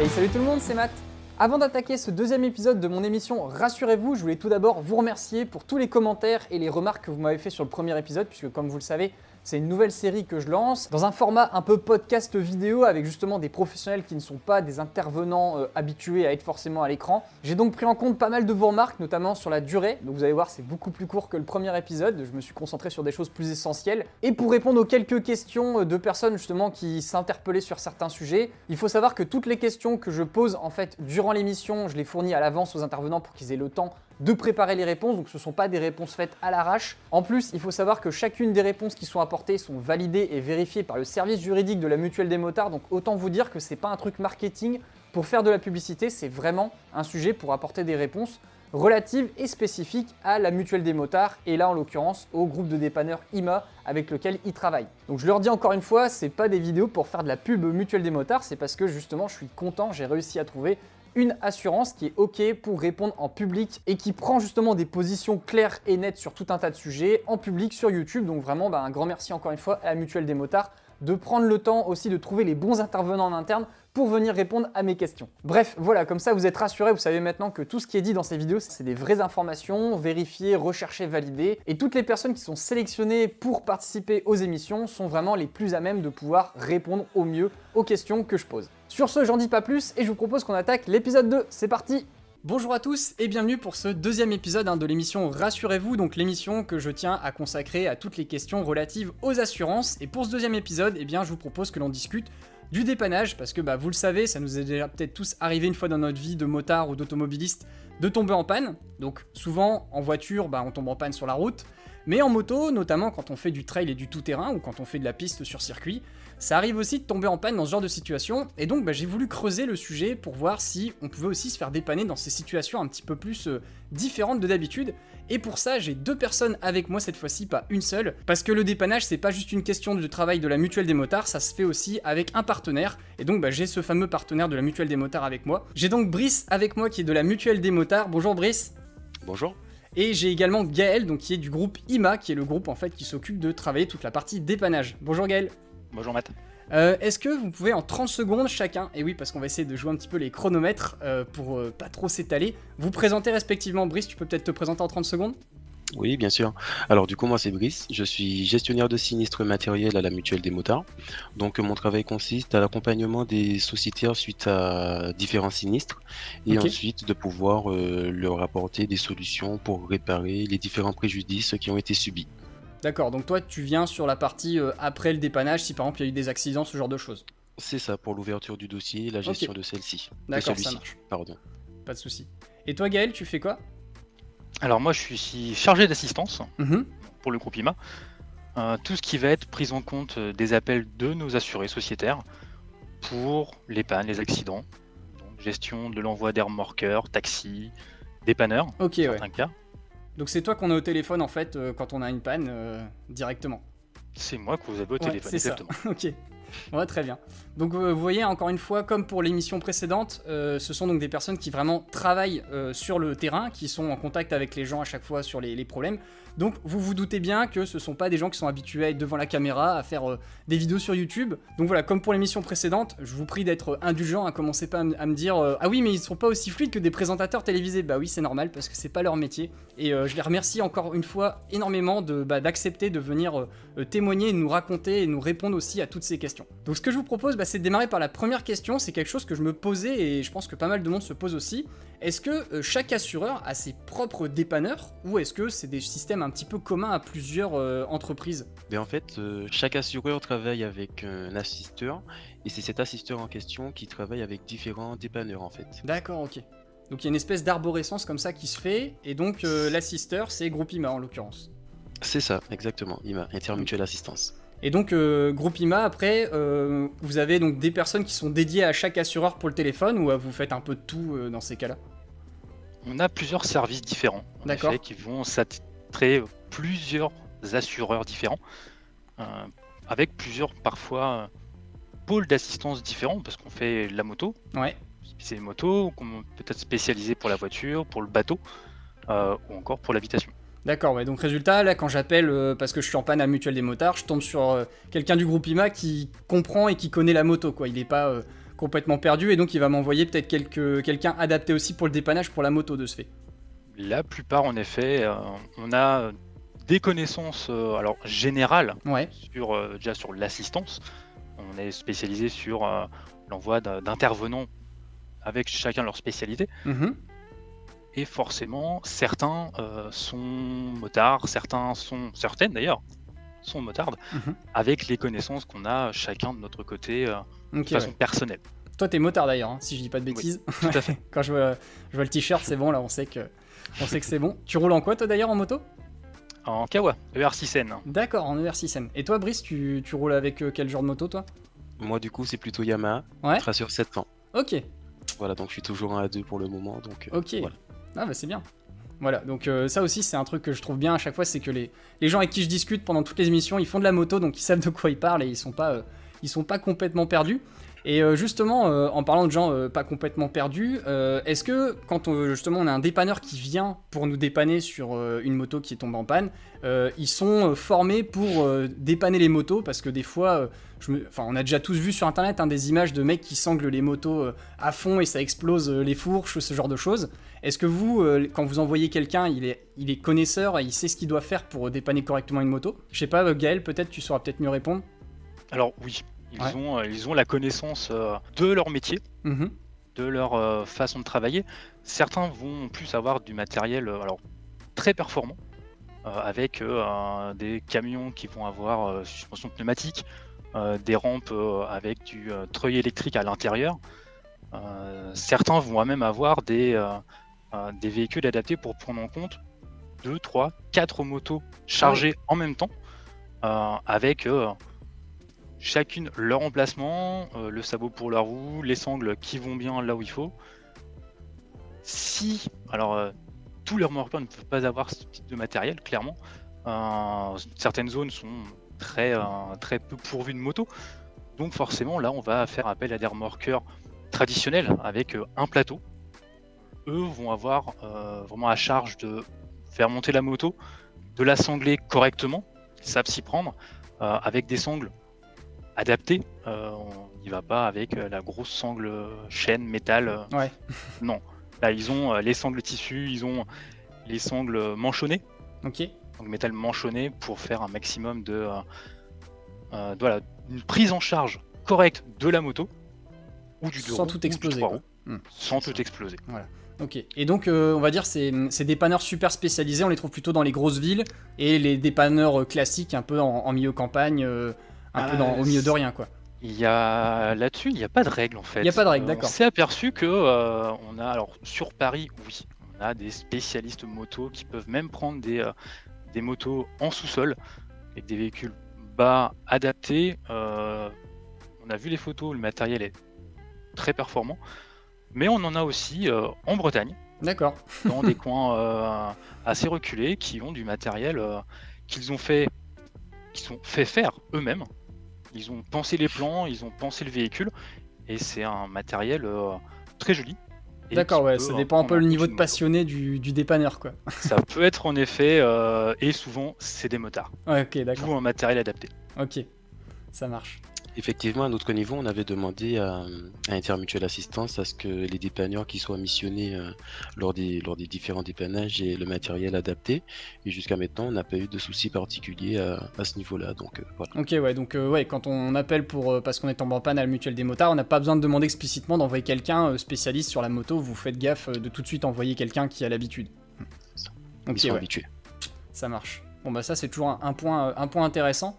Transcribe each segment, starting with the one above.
Hey, salut tout le monde, c'est Matt. Avant d'attaquer ce deuxième épisode de mon émission Rassurez-vous, je voulais tout d'abord vous remercier pour tous les commentaires et les remarques que vous m'avez fait sur le premier épisode, puisque comme vous le savez, c'est une nouvelle série que je lance, dans un format un peu podcast vidéo, avec justement des professionnels qui ne sont pas des intervenants habitués à être forcément à l'écran. J'ai donc pris en compte pas mal de vos remarques, notamment sur la durée, donc vous allez voir c'est beaucoup plus court que le premier épisode, je me suis concentré sur des choses plus essentielles. Et pour répondre aux quelques questions de personnes justement qui s'interpellaient sur certains sujets, il faut savoir que toutes les questions que je pose en fait durant l'émission, je les fournis à l'avance aux intervenants pour qu'ils aient le temps de préparer les réponses, donc ce ne sont pas des réponses faites à l'arrache. En plus, il faut savoir que chacune des réponses qui sont apportées sont validées et vérifiées par le service juridique de la Mutuelle des motards, donc autant vous dire que c'est pas un truc marketing pour faire de la publicité, c'est vraiment un sujet pour apporter des réponses relatives et spécifiques à la Mutuelle des motards, et là en l'occurrence au groupe de dépanneurs IMA avec lequel ils travaillent. Donc je leur dis encore une fois, c'est pas des vidéos pour faire de la pub Mutuelle des motards, c'est parce que justement je suis content, j'ai réussi à trouver une assurance qui est OK pour répondre en public et qui prend justement des positions claires et nettes sur tout un tas de sujets en public sur YouTube. Donc vraiment, un grand merci encore une fois à la Mutuelle des motards de prendre le temps aussi de trouver les bons intervenants en interne pour venir répondre à mes questions. Bref, voilà, comme ça vous êtes rassurés, vous savez maintenant que tout ce qui est dit dans ces vidéos, c'est des vraies informations, vérifiées, recherchées, validées, et toutes les personnes qui sont sélectionnées pour participer aux émissions sont vraiment les plus à même de pouvoir répondre au mieux aux questions que je pose. Sur ce, j'en dis pas plus et je vous propose qu'on attaque l'épisode 2, c'est parti! Bonjour à tous et bienvenue pour ce deuxième épisode de l'émission Rassurez-vous, donc l'émission que je tiens à consacrer à toutes les questions relatives aux assurances. Et pour ce deuxième épisode, je vous propose que l'on discute du dépannage, parce que vous le savez, ça nous est déjà peut-être tous arrivé une fois dans notre vie de motard ou d'automobiliste de tomber en panne. Donc souvent en voiture, on tombe en panne sur la route, mais en moto, notamment quand on fait du trail et du tout-terrain ou quand on fait de la piste sur circuit, ça arrive aussi de tomber en panne dans ce genre de situation, et donc j'ai voulu creuser le sujet pour voir si on pouvait aussi se faire dépanner dans ces situations un petit peu plus différentes de d'habitude. Et pour ça, j'ai deux personnes avec moi cette fois-ci, pas une seule, parce que le dépannage, c'est pas juste une question de travail de la Mutuelle des motards, ça se fait aussi avec un partenaire, et donc j'ai ce fameux partenaire de la Mutuelle des motards avec moi. J'ai donc Brice avec moi qui est de la Mutuelle des motards. Bonjour Brice. Bonjour. Et j'ai également Gaël, donc qui est du groupe IMA, qui est le groupe en fait qui s'occupe de travailler toute la partie dépannage. Bonjour Gaël. Bonjour Matt. Est-ce que vous pouvez en 30 secondes chacun, et oui parce qu'on va essayer de jouer un petit peu les chronomètres pour pas trop s'étaler, vous présenter respectivement. Brice, tu peux peut-être te présenter en 30 secondes? Oui, bien sûr. Alors du coup, moi c'est Brice, je suis gestionnaire de sinistres matériels à la Mutuelle des motards. Donc mon travail consiste à l'accompagnement des sociétaires suite à différents sinistres et ensuite de pouvoir leur apporter des solutions pour réparer les différents préjudices qui ont été subis. D'accord, donc toi tu viens sur la partie après le dépannage, si par exemple il y a eu des accidents, ce genre de choses. C'est ça, pour l'ouverture du dossier et la gestion de celle-ci. D'accord, ça marche. Pardon. Pas de souci. Et toi Gaël, tu fais quoi? Alors moi je suis ici chargé d'assistance pour le groupe IMA. Tout ce qui va être prise en compte des appels de nos assurés sociétaires pour les pannes, les accidents. Donc gestion de l'envoi des remorqueurs, taxis, dépanneurs, dans certains cas. Donc c'est toi qu'on a au téléphone en fait quand on a une panne directement. C'est moi que vous avez au téléphone, c'est exactement. Ça. Ok. Ouais, très bien. Donc vous voyez, encore une fois, comme pour l'émission précédente, ce sont donc des personnes qui vraiment travaillent sur le terrain, qui sont en contact avec les gens à chaque fois sur les problèmes. Donc vous vous doutez bien que ce sont pas des gens qui sont habitués à être devant la caméra, à faire des vidéos sur YouTube. Donc voilà, comme pour l'émission précédente, je vous prie d'être indulgent, commencez pas à me dire ah oui mais ils sont pas aussi fluides que des présentateurs télévisés. Bah oui c'est normal parce que c'est pas leur métier. Et je les remercie encore une fois énormément d'accepter de venir témoigner, nous raconter et nous répondre aussi à toutes ces questions. Donc ce que je vous propose, c'est de démarrer par la première question. C'est quelque chose que je me posais et je pense que pas mal de monde se pose aussi. Est-ce que chaque assureur a ses propres dépanneurs ou est-ce que c'est des systèmes un petit peu communs à plusieurs entreprises? En fait, chaque assureur travaille avec un assisteur et c'est cet assisteur en question qui travaille avec différents dépanneurs en fait. D'accord, ok. Donc il y a une espèce d'arborescence comme ça qui se fait et donc l'assisteur c'est Groupe IMA en l'occurrence. C'est ça, exactement, IMA, Intermutuelle Assistance. Et donc Groupe IMA après, vous avez donc des personnes qui sont dédiées à chaque assureur pour le téléphone ou vous faites un peu de tout dans ces cas-là? On a plusieurs services différents en effet, qui vont s'attrer plusieurs assureurs différents avec plusieurs parfois pôles d'assistance différents parce qu'on fait la moto, c'est moto, peut-être spécialisé pour la voiture, pour le bateau ou encore pour l'habitation. D'accord, ouais, donc résultat, là quand j'appelle parce que je suis en panne à Mutuelle des motards, je tombe sur quelqu'un du groupe IMA qui comprend et qui connaît la moto, quoi. Il n'est pas complètement perdu, et donc il va m'envoyer peut-être quelqu'un adapté aussi pour le dépannage pour la moto de ce fait. La plupart, en effet, on a des connaissances alors générales déjà sur l'assistance. On est spécialisé sur l'envoi d'intervenants avec chacun leur spécialité. Et forcément, certains sont motards, certaines d'ailleurs, sont motardes, avec les connaissances qu'on a chacun de notre côté de façon personnelle. Toi, t'es motard d'ailleurs, hein, si je dis pas de bêtises. Oui, tout à fait. Quand je vois le t-shirt, c'est bon, là, on sait que c'est bon. Tu roules en quoi, toi, d'ailleurs, en moto ? En Kawa, ER6N. D'accord, en ER6N. Et toi, Brice, tu roules avec quel genre de moto, toi ? Moi, du coup, c'est plutôt Yamaha, Tracer 700. Ok. Voilà, donc je suis toujours en A2 pour le moment, donc ok. Voilà. Ah bah c'est bien. Voilà, donc ça aussi c'est un truc que je trouve bien à chaque fois, c'est que les gens avec qui je discute pendant toutes les émissions, ils font de la moto, donc ils savent de quoi ils parlent et ils sont pas complètement perdus. Et justement, en parlant de gens pas complètement perdus, est-ce que quand justement on a un dépanneur qui vient pour nous dépanner sur une moto qui est tombée en panne, ils sont formés pour dépanner les motos, parce que des fois, on a déjà tous vu sur internet des images de mecs qui sanglent les motos à fond et ça explose les fourches, ce genre de choses. Est-ce que vous, quand vous envoyez quelqu'un, il est connaisseur et il sait ce qu'il doit faire pour dépanner correctement une moto ? Je sais pas, Gaël, peut-être tu sauras peut-être mieux répondre. Alors oui. Ils ont la connaissance de leur métier, de leur façon de travailler. Certains vont plus avoir du matériel très performant, avec des camions qui vont avoir suspension pneumatique, des rampes avec du treuil électrique à l'intérieur. Certains vont même avoir des véhicules adaptés pour prendre en compte 2, 3, 4 motos chargées en même temps, avec... chacune leur emplacement, le sabot pour la roue, les sangles qui vont bien là où il faut. Tous les remorqueurs ne peuvent pas avoir ce type de matériel, clairement. Certaines zones sont très peu pourvues de motos. Donc forcément, là, on va faire appel à des remorqueurs traditionnels avec un plateau. Eux vont avoir vraiment à charge de faire monter la moto, de la sangler correctement, ils savent s'y prendre, avec des sangles adapté, on n'y va pas avec la grosse sangle chaîne, métal. Non, là ils ont les sangles tissu, ils ont les sangles manchonnées. Ok. Donc métal manchonné pour faire un maximum de une prise en charge correcte de la moto ou du deux roues, sans tout exploser. Sans tout exploser. Voilà. Ok. Et donc on va dire ces dépanneurs super spécialisés, on les trouve plutôt dans les grosses villes, et les dépanneurs classiques un peu en milieu campagne. Au milieu de rien, quoi. Là-dessus, il n'y a pas de règle en fait. Il n'y a pas de règle, d'accord. On s'est aperçu que sur Paris, oui, on a des spécialistes moto qui peuvent même prendre des motos en sous-sol avec des véhicules bas adaptés. On a vu les photos, le matériel est très performant, mais on en a aussi en Bretagne. D'accord. Dans des coins assez reculés qui ont du matériel qu'ils sont fait faire eux-mêmes. Ils ont pensé les plans, ils ont pensé le véhicule, et c'est un matériel très joli. D'accord, ça dépend un peu le niveau de passionné du dépanneur, quoi. Ça peut être en effet, et souvent c'est des motards. Ouais, ok, d'accord. Ou un matériel adapté. Ok, ça marche. Effectivement, à notre niveau, on avait demandé à Intermutuelle Assistance à ce que les dépanneurs qui soient missionnés lors des différents dépannages aient le matériel adapté. Et jusqu'à maintenant, on n'a pas eu de soucis particuliers à ce niveau-là. Donc voilà. Ok, donc quand on appelle parce qu'on est en panne à la mutuelle des motards, on n'a pas besoin de demander explicitement d'envoyer quelqu'un spécialiste sur la moto. Vous faites gaffe de tout de suite envoyer quelqu'un qui a l'habitude. Ils sont habitués. Ça marche. Bon bah ça c'est toujours un point intéressant.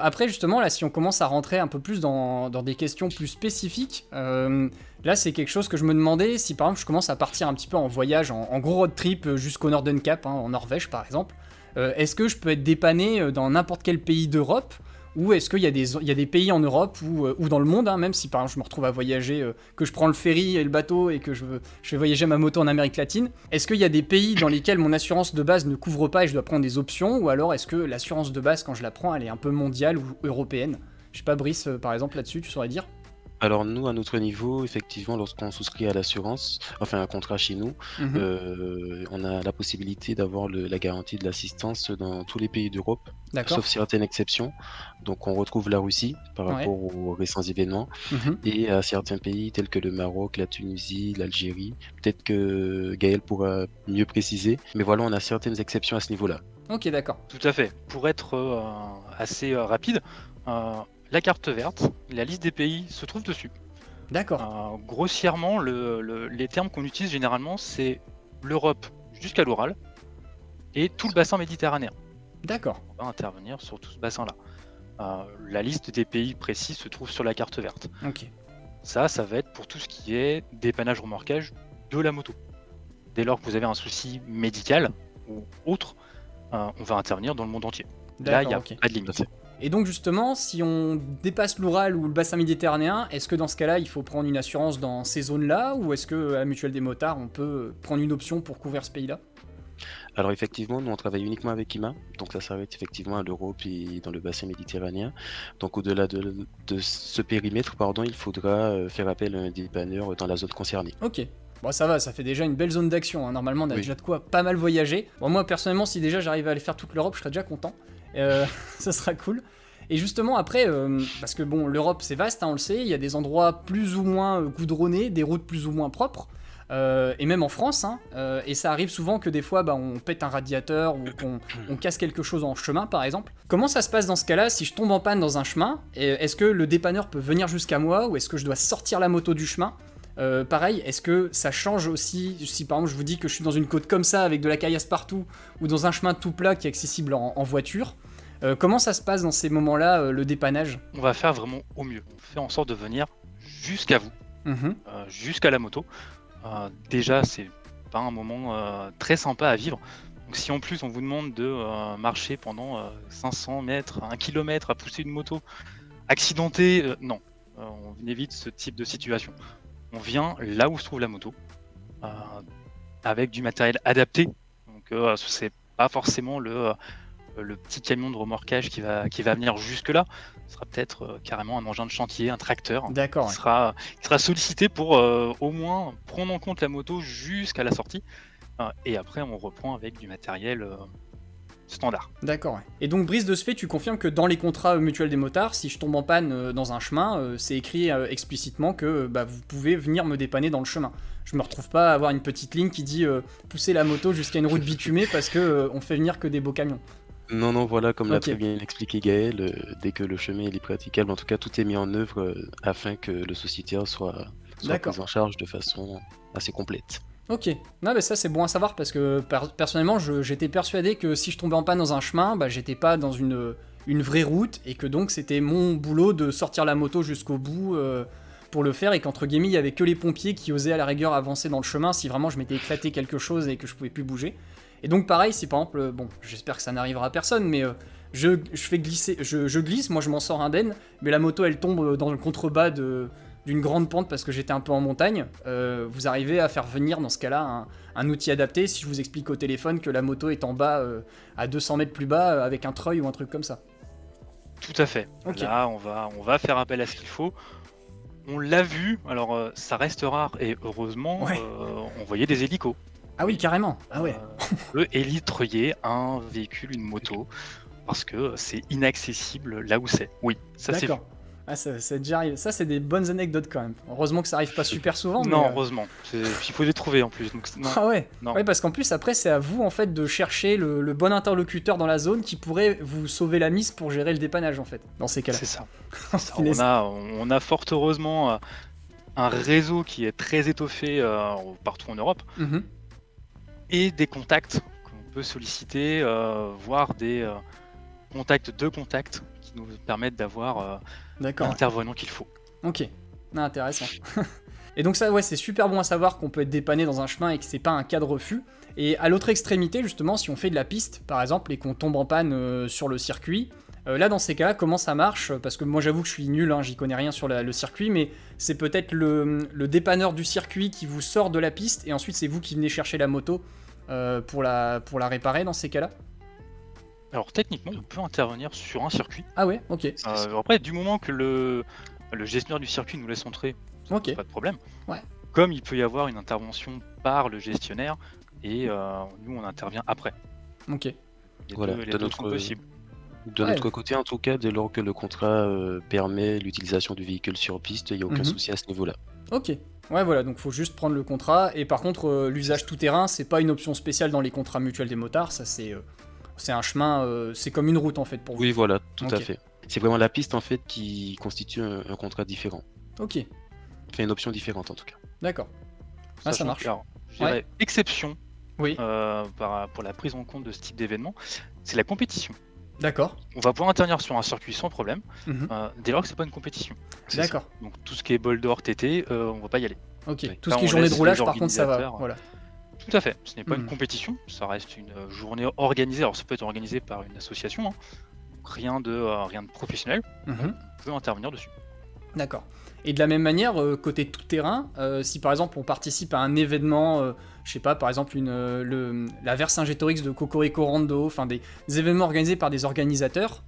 Après justement là, si on commence à rentrer un peu plus dans des questions plus spécifiques, là c'est quelque chose que je me demandais, si par exemple je commence à partir un petit peu en voyage, en gros road trip jusqu'au Norden Cap, en Norvège par exemple, est-ce que je peux être dépanné dans n'importe quel pays d'Europe, ou est-ce qu'il y a des pays en Europe ou dans le monde, même si par exemple je me retrouve à voyager, que je prends le ferry et le bateau et que je vais voyager ma moto en Amérique latine, est-ce qu'il y a des pays dans lesquels mon assurance de base ne couvre pas et je dois prendre des options, ou alors est-ce que l'assurance de base quand je la prends elle est un peu mondiale ou européenne ? Je sais pas, Brice, par exemple là-dessus tu saurais dire ? Alors nous, à notre niveau, effectivement, lorsqu'on souscrit à l'assurance, enfin un contrat chez nous, Mhm. on a la possibilité d'avoir la garantie de l'assistance dans tous les pays d'Europe, sauf D'accord. certaines exceptions. Donc on retrouve la Russie par Ouais. rapport aux récents événements Mhm. et à certains pays tels que le Maroc, la Tunisie, l'Algérie. Peut-être que Gaël pourra mieux préciser, mais voilà, on a certaines exceptions à ce niveau-là. Ok, d'accord. Tout à fait. Pour être assez rapide, euh, la carte verte, la liste des pays se trouve dessus. D'accord. Grossièrement, les termes qu'on utilise généralement, c'est l'Europe jusqu'à l'Oural et tout le bassin méditerranéen. D'accord. On va intervenir sur tout ce bassin-là. La liste des pays précis se trouve sur la carte verte. Ok. Ça va être pour tout ce qui est dépannage remorquage de la moto. Dès lors que vous avez un souci médical ou autre, on va intervenir dans le monde entier. Là, il n'y D'accord, a ok. pas de limite. Et donc justement, si on dépasse l'Oural ou le bassin méditerranéen, est-ce que dans ce cas-là, il faut prendre une assurance dans ces zones-là, ou est-ce que à la Mutuelle des motards, on peut prendre une option pour couvrir ce pays-là? Alors effectivement, nous on travaille uniquement avec IMA, donc ça s'arrête effectivement à l'Europe et dans le bassin méditerranéen. Donc au-delà de ce périmètre, pardon, il faudra faire appel à un dépanneur dans la zone concernée. Ok. Bon, ça va, ça fait déjà une belle zone d'action, hein. Normalement, on a Oui. déjà de quoi pas mal voyager. Bon, moi, personnellement, si déjà j'arrive à aller faire toute l'Europe, je serais déjà content. Ça sera cool. Et justement, après, parce que bon, l'Europe, c'est vaste, hein, on le sait, il y a des endroits plus ou moins goudronnés, des routes plus ou moins propres, et même en France, hein, et ça arrive souvent que des fois, bah, on pète un radiateur ou qu'on casse quelque chose en chemin, par exemple. Comment ça se passe dans ce cas-là, si je tombe en panne dans un chemin? Est-ce que le dépanneur peut venir jusqu'à moi, ou est-ce que je dois sortir la moto du chemin? Pareil, est-ce que ça change aussi si par exemple je vous dis que je suis dans une côte comme ça avec de la caillasse partout ou dans un chemin tout plat qui est accessible en voiture? Comment ça se passe dans ces moments-là, le dépannage? On va faire vraiment au mieux. On fait en sorte de venir jusqu'à vous, Mhm. jusqu'à la moto. Déjà, c'est pas un moment très sympa à vivre. Donc, si en plus on vous demande de marcher pendant 500 mètres, 1 kilomètre à pousser une moto accidentée, non, on évite ce type de situation. On vient là où se trouve la moto, euh, avec du matériel adapté. Donc, c'est pas forcément le petit camion de remorquage qui va venir jusque-là. Ce sera peut-être carrément un engin de chantier, un tracteur, D'accord, qui ouais. sera sollicité pour au moins prendre en compte la moto jusqu'à la sortie. Et après, on reprend avec du matériel standard. D'accord, ouais. Et donc, Brice, de ce fait, tu confirmes que dans les contrats mutuels des motards, si je tombe en panne dans un chemin, c'est écrit explicitement que bah, vous pouvez venir me dépanner dans le chemin. Je me retrouve pas à avoir une petite ligne qui dit pousser la moto jusqu'à une route bitumée parce que on fait venir que des beaux camions. Non, non, voilà, comme l'a Ok. très bien expliqué Gaël, dès que le chemin il est praticable, en tout cas tout est mis en œuvre afin que le sociétaire soit D'accord. pris en charge de façon assez complète. Ok, non mais ça c'est bon à savoir parce que personnellement j'étais persuadé que si je tombais en panne dans un chemin, bah, j'étais pas dans une vraie route et que donc c'était mon boulot de sortir la moto jusqu'au bout pour le faire et qu'entre guillemets il y avait que les pompiers qui osaient à la rigueur avancer dans le chemin si vraiment je m'étais éclaté quelque chose et que je pouvais plus bouger. Et donc pareil si par exemple, bon j'espère que ça n'arrivera à personne mais je fais glisser, je glisse, moi je m'en sors indemne, mais la moto elle tombe dans le contrebas d'une grande pente parce que j'étais un peu en montagne, vous arrivez à faire venir dans ce cas-là un outil adapté si je vous explique au téléphone que la moto est en bas, à 200 mètres plus bas, avec un treuil ou un truc comme ça. Tout à fait. Ok. Là, on va faire appel à ce qu'il faut. On l'a vu, alors ça reste rare et heureusement, Ouais. on voyait des hélicos. Ah oui, carrément. Ah ouais. On peut hélitreuiller un véhicule, une moto, parce que c'est inaccessible là où c'est. Oui, ça c'est vu. D'accord. Ah, ça déjà arrivé. Ça, c'est des bonnes anecdotes quand même. Heureusement que ça arrive pas super souvent. Non, mais, heureusement. Puis il faut les trouver en plus. Donc, non. Ah ouais. Non. Ouais, parce qu'en plus, après, c'est à vous en fait de chercher le bon interlocuteur dans la zone qui pourrait vous sauver la mise pour gérer le dépannage en fait, dans ces cas-là. C'est ça. Ça, Punaise. on a fort heureusement un réseau qui est très étoffé partout en Europe Mhm. et des contacts qu'on peut solliciter, voire des contacts qui nous permettent d'avoir D'accord. Ouais. l'intervenant qu'il faut. Ok. Ah, intéressant. Et donc ça, ouais, c'est super bon à savoir qu'on peut être dépanné dans un chemin et que c'est pas un cas de refus. Et à l'autre extrémité, justement, si on fait de la piste, par exemple, et qu'on tombe en panne sur le circuit, là, dans ces cas-là, comment ça marche? Parce que moi, j'avoue que je suis nul, hein, j'y connais rien sur le circuit, mais c'est peut-être le dépanneur du circuit qui vous sort de la piste, et ensuite c'est vous qui venez chercher la moto pour la réparer dans ces cas-là? Alors techniquement, on peut intervenir sur un circuit. Ah ouais, ok. Après, du moment que le gestionnaire du circuit nous laisse entrer, Ok. pas de problème. Ouais. Comme il peut y avoir une intervention par le gestionnaire et nous on intervient après. Ok. Voilà, Les deux sont possibles. De Ouais. notre côté, en tout cas, dès lors que le contrat permet l'utilisation du véhicule sur piste, il n'y a aucun souci à ce niveau-là. Ok. Ouais, voilà, donc faut juste prendre le contrat. Et par contre, l'usage tout-terrain, c'est pas une option spéciale dans les contrats mutuels des motards. Ça, c'est un chemin, c'est comme une route en fait pour vous. Oui, voilà, tout à Ok. fait. C'est vraiment la piste en fait qui constitue un contrat différent. Ok, Enfin, une option différente en tout cas. d'accord. Ah, ça Sachant marche. que, alors, je dirais exception Oui, pour la prise en compte de ce type d'événement, c'est la compétition. d'accord. On va pouvoir intervenir sur un circuit sans problème, Mhm. dès lors que c'est pas une compétition. C'est ça. D'accord. Donc tout ce qui est bol d'or TT, on va pas y aller. Ok. Oui. Tout Là, ce qui est on journée de laisse roulage, les par contre, ça va. organisateurs. Voilà. Tout à fait. Ce n'est pas Mhm. une compétition, ça reste une journée organisée. Alors ça peut être organisé par une association, hein. Donc, rien de professionnel. Mhm. On peut intervenir dessus. D'accord. Et de la même manière, côté tout-terrain, si par exemple on participe à un événement, je sais pas, par exemple la Vercingétorix de Cocorico Rondo, enfin des événements organisés par des organisateurs,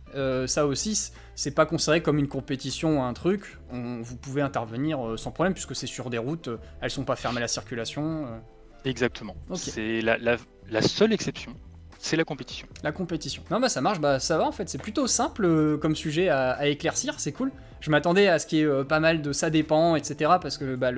ça aussi, c'est pas considéré comme une compétition ou un truc, vous pouvez intervenir sans problème, puisque c'est sur des routes, elles sont pas fermées à la circulation. Exactement. Ok. C'est la seule exception, c'est la compétition. La compétition. Non bah ça marche, bah ça va en fait, c'est plutôt simple comme sujet à éclaircir, c'est cool. Je m'attendais à ce qu'il y ait pas mal de ça dépend, etc. Parce que bah,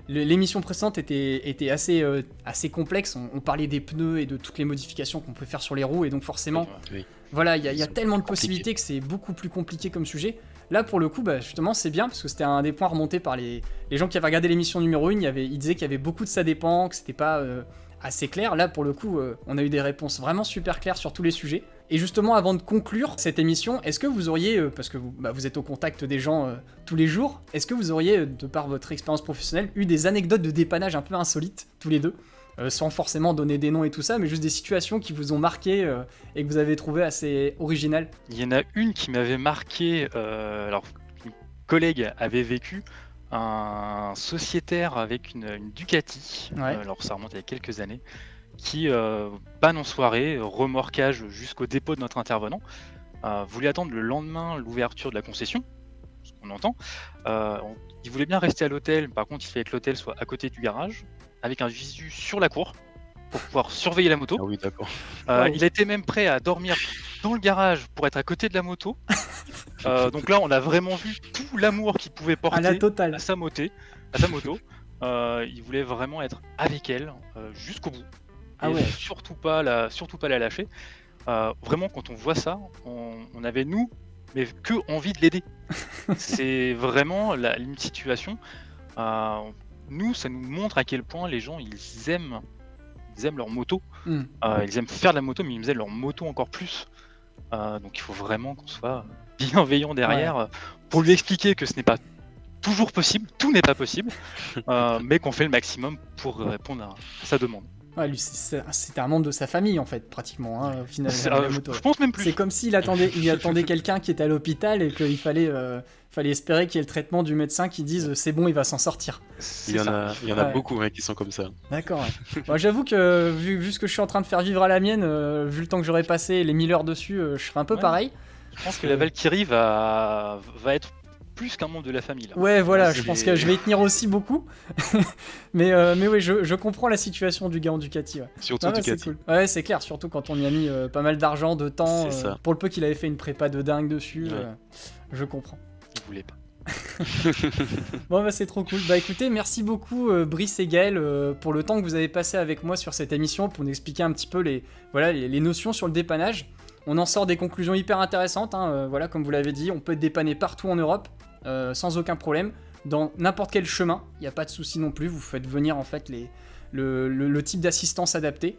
l'émission précédente était assez complexe, on parlait des pneus et de toutes les modifications qu'on peut faire sur les roues, et donc forcément, Oui. voilà, il y a C'est tellement de compliqué. possibilités que c'est beaucoup plus compliqué comme sujet. Là pour le coup, bah, justement c'est bien, parce que c'était un des points remontés par les gens qui avaient regardé l'émission numéro 1, ils disaient qu'il y avait beaucoup de ça dépend, que c'était pas... assez clair. Là, pour le coup, on a eu des réponses vraiment super claires sur tous les sujets. Et justement, avant de conclure cette émission, est-ce que vous auriez, parce que vous êtes au contact des gens tous les jours, est-ce que vous auriez, de par votre expérience professionnelle, eu des anecdotes de dépannage un peu insolites, tous les deux, sans forcément donner des noms et tout ça, mais juste des situations qui vous ont marqué et que vous avez trouvé assez originales? Il y en a une qui m'avait marqué, alors une collègue avait vécu un sociétaire avec une Ducati, Ouais. alors ça remonte il y a quelques années, qui, panne en soirée, remorquage jusqu'au dépôt de notre intervenant, voulait attendre le lendemain l'ouverture de la concession, ce qu'on entend. Il voulait bien rester à l'hôtel, par contre il fallait que l'hôtel soit à côté du garage, avec un visu sur la cour, pour pouvoir surveiller la moto. Ah oui, d'accord. Wow. Il était même prêt à dormir dans le garage pour être à côté de la moto. Donc là, on a vraiment vu tout l'amour qu'il pouvait À la porter totale. à sa moto. Il voulait vraiment être avec elle jusqu'au bout. Ah Et ouais. surtout pas la lâcher. Vraiment, quand on voit ça, on avait nous, mais que envie de l'aider. C'est vraiment une situation. Nous, ça nous montre à quel point les gens ils aiment leur moto. Hmm. Ils aiment faire de la moto, mais ils aiment leur moto encore plus. Donc il faut vraiment qu'on soit bienveillant derrière pour lui expliquer que ce n'est pas toujours possible, tout n'est pas possible, mais qu'on fait le maximum pour répondre à sa demande. Ouais, lui, c'était un membre de sa famille en fait, pratiquement, hein, au final. La moto. Je pense même plus. C'est comme s'il attendait, il attendait quelqu'un qui était à l'hôpital et qu'il fallait espérer qu'il y ait le traitement du médecin qui dise c'est bon, il va s'en sortir. Il y en a Ouais. beaucoup qui sont comme ça. D'accord. Ouais. Moi, j'avoue que vu ce que je suis en train de faire vivre à la mienne, vu le temps que j'aurais passé, les 1000 heures dessus, je serais un peu Ouais. pareil. Je pense que la Valkyrie va être plus qu'un membre de la famille. Là. Ouais, voilà, C'est- je pense que je vais y tenir aussi beaucoup. mais oui, je comprends la situation du gars en Ducati. Ouais. Surtout Ah ouais, Ducati. c'est cool. Ouais, c'est clair, surtout quand on y a mis pas mal d'argent, de temps, C'est ça. pour le peu qu'il avait fait une prépa de dingue dessus, Ouais. je comprends. Il voulait pas. Bon bah c'est trop cool. Bah écoutez, merci beaucoup Brice et Gaël pour le temps que vous avez passé avec moi sur cette émission pour nous expliquer un petit peu les notions sur le dépannage. On en sort des conclusions hyper intéressantes, hein, voilà, comme vous l'avez dit, on peut être dépanné partout en Europe sans aucun problème, dans n'importe quel chemin, il n'y a pas de souci non plus, vous faites venir en fait le type d'assistance adapté.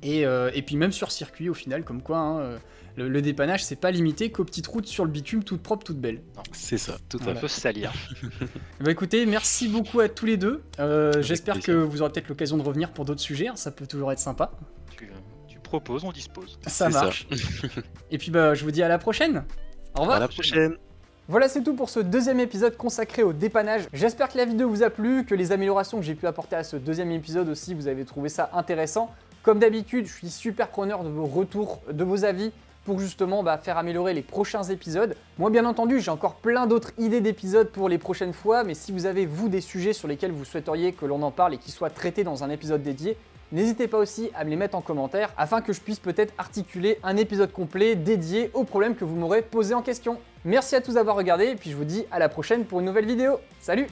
Et puis même sur circuit au final, comme quoi hein, le dépannage c'est pas limité qu'aux petites routes sur le bitume toutes propres, toutes belles. C'est ça, tout à Voilà. On peut se salir. Bah écoutez, merci beaucoup à tous les deux. J'espère que plaisir. vous aurez peut-être l'occasion de revenir pour d'autres sujets, hein, ça peut toujours être sympa. Tu proposes, on dispose. Ça C'est ça. marche. Et puis bah je vous dis à la prochaine. Au revoir. À la prochaine. Voilà, c'est tout pour ce deuxième épisode consacré au dépannage. J'espère que la vidéo vous a plu, que les améliorations que j'ai pu apporter à ce deuxième épisode aussi, vous avez trouvé ça intéressant. Comme d'habitude, je suis super preneur de vos retours, de vos avis. pour justement faire améliorer les prochains épisodes. Moi bien entendu, j'ai encore plein d'autres idées d'épisodes pour les prochaines fois, mais si vous avez vous des sujets sur lesquels vous souhaiteriez que l'on en parle et qui soient traités dans un épisode dédié, n'hésitez pas aussi à me les mettre en commentaire afin que je puisse peut-être articuler un épisode complet dédié aux problèmes que vous m'aurez posés en question. Merci à tous d'avoir regardé et puis je vous dis à la prochaine pour une nouvelle vidéo. Salut!